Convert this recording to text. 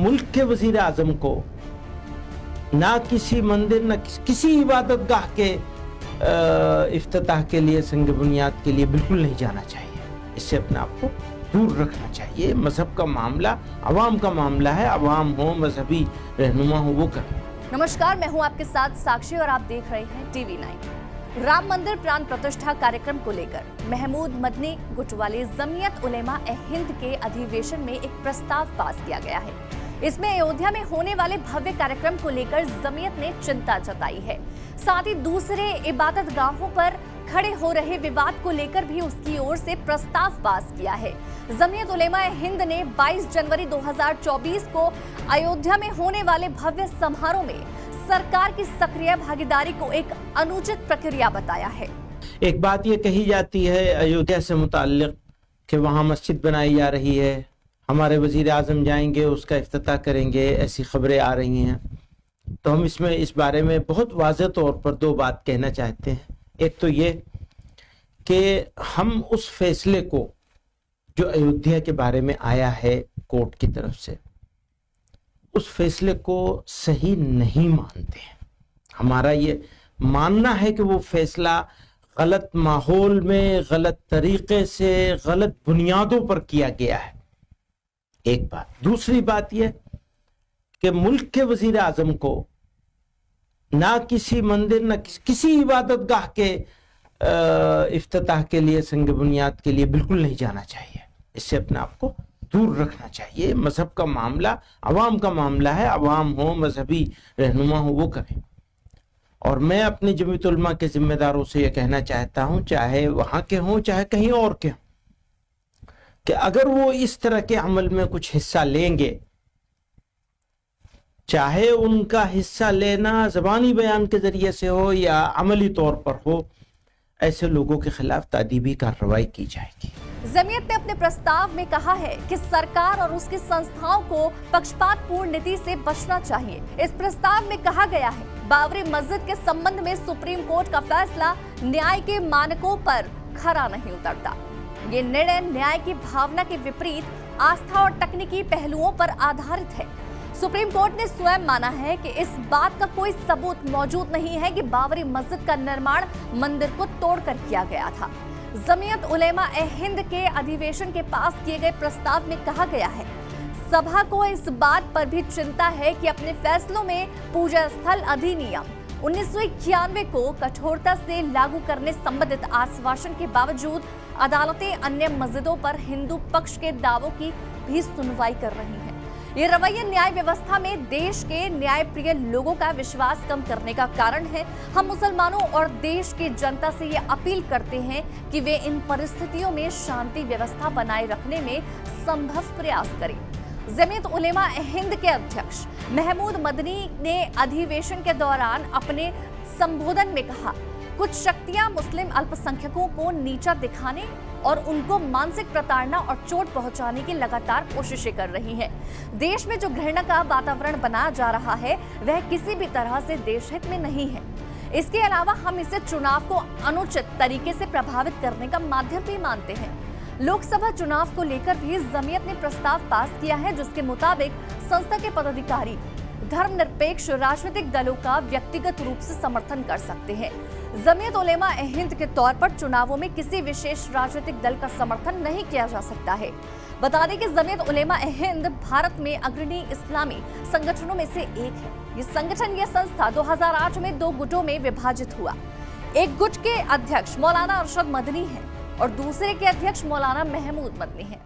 मुल्क के वजीर आजम को ना किसी मंदिर ना किसी इबादत गाह के इफ्तिताह के लिए, संग बुनियाद के लिए बिल्कुल नहीं जाना चाहिए। इससे अपने आप को दूर रखना चाहिए। मजहब का मामला अवाम का मामला है, अवाम हो, मजहबी रहनुमा हो, वो करें। नमस्कार, मैं हूं आपके साथ साक्षी और आप देख रहे हैं TV9। राम मंदिर प्राण प्रतिष्ठा कार्यक्रम को लेकर महमूद मदनी गुट वाले जमीयत उलेमा ए हिंद के अधिवेशन में एक प्रस्ताव पास किया गया है। इसमें अयोध्या में होने वाले भव्य कार्यक्रम को लेकर जमीयत ने चिंता जताई है। साथ ही दूसरे इबादत गाहों पर खड़े हो रहे विवाद को लेकर भी उसकी ओर से प्रस्ताव पास किया है। जमीयत उलेमा ए हिंद ने 22 जनवरी 2024 को अयोध्या में होने वाले भव्य समारोह में सरकार की सक्रिय भागीदारी को एक अनुचित प्रक्रिया बताया है। एक बात ये कही जाती है अयोध्या से मुताल्लिक कि वहाँ मस्जिद बनाई जा रही है, हमारे वजीर आजम जाएंगे, उसका इफ्तिताह करेंगे, ऐसी खबरें आ रही हैं। तो हम इस बारे में बहुत वाज़ेह तौर पर दो बात कहना चाहते हैं। एक तो ये कि हम उस फैसले को जो अयोध्या के बारे में आया है कोर्ट की तरफ से, उस फैसले को सही नहीं मानते हैं। हमारा ये मानना है कि वो फैसला गलत माहौल में, गलत तरीके से, गलत बुनियादों पर किया गया है। एक बात। दूसरी बात यह कि मुल्क के वजीर आजम को ना किसी मंदिर ना किसी इबादत गाह के इफ्तिताह के लिए, संग बुनियाद के लिए बिल्कुल नहीं जाना चाहिए। इससे अपने आप को दूर रखना चाहिए। मजहब का मामला अवाम का मामला है, अवाम हो, मजहबी रहनुमा हो, वो करें। और मैं अपनी जमीयत उलमा के जिम्मेदारों से यह कहना चाहता हूं, चाहे वहां के हों चाहे कहीं और के हों, कि अगर वो इस तरह के अमल में कुछ हिस्सा लेंगे, चाहे उनका हिस्सा लेना ज़बानी बयान के जरिए से हो या अमली तौर पर हो, ऐसे लोगों के खिलाफ तादीबी कार्रवाई की जाएगी। जमीयत ने अपने प्रस्ताव में कहा है कि सरकार और उसकी संस्थाओं को पक्षपातपूर्ण नीति से बचना चाहिए। इस प्रस्ताव में कहा गया है, बाबरी मस्जिद के संबंध में सुप्रीम कोर्ट का फैसला न्याय के मानकों पर खरा नहीं उतरता। ये निर्णय न्याय की भावना के विपरीत आस्था और तकनीकी पहलुओं पर आधारित है। सुप्रीम कोर्ट ने स्वयं माना है कि इस बात का कोई सबूत मौजूद नहीं है कि बाबरी मस्जिद का निर्माण मंदिर को तोड़कर किया गया था। जमीयत उलेमा ए हिंद के अधिवेशन के पास किए गए प्रस्ताव में कहा गया है, सभा को इस बात पर भी चिंता है कि अपने फैसलों में पूजा स्थल अधिनियम 1991 को कठोरता से लागू करने संबंधित आश्वासन के बावजूद अदालतें अन्य मस्जिदों पर हिंदू पक्ष के दावों की भी सुनवाई कर रही हैं। ये रवैया न्याय व्यवस्था में देश के न्यायप्रिय लोगों का विश्वास कम करने का कारण है। हम मुसलमानों और देश की जनता से ये अपील करते हैं कि वे इन परिस्थितियों में शांति व्यवस्था बनाए रखने में संभव प्रयास करें। जमीयत उलेमा ए हिंद के अध्यक्ष महमूद मदनी ने अधिवेशन के दौरान अपने संबोधन में कहा, कुछ शक्तियां मुस्लिम अल्पसंख्यकों को नीचा दिखाने और उनको मानसिक प्रताड़ना और चोट पहुंचाने की लगातार कोशिशें कर रही हैं। देश में जो घृणा का वातावरण बनाया जा रहा है वह किसी भी तरह से देश हित में नहीं है। इसके अलावा हम इसे चुनाव को अनुचित तरीके से प्रभावित करने का माध्यम भी मानते हैं। लोकसभा चुनाव को लेकर भी जमीयत ने प्रस्ताव पास किया है, जिसके मुताबिक संस्था के पदाधिकारी धर्मनिरपेक्ष राजनीतिक दलों का व्यक्तिगत रूप से समर्थन कर सकते हैं। जमीयत उलेमा ए हिंद के तौर पर चुनावों में किसी विशेष राजनीतिक दल का समर्थन नहीं किया जा सकता है। बता दें कि जमीयत उलेमा ए हिंद भारत में अग्रणी इस्लामी संगठनों में से एक है। ये संस्था 2008 में 2 गुटों में विभाजित हुआ। एक गुट के अध्यक्ष मौलाना अरशद मदनी है और दूसरे के अध्यक्ष मौलाना महमूद मदनी है।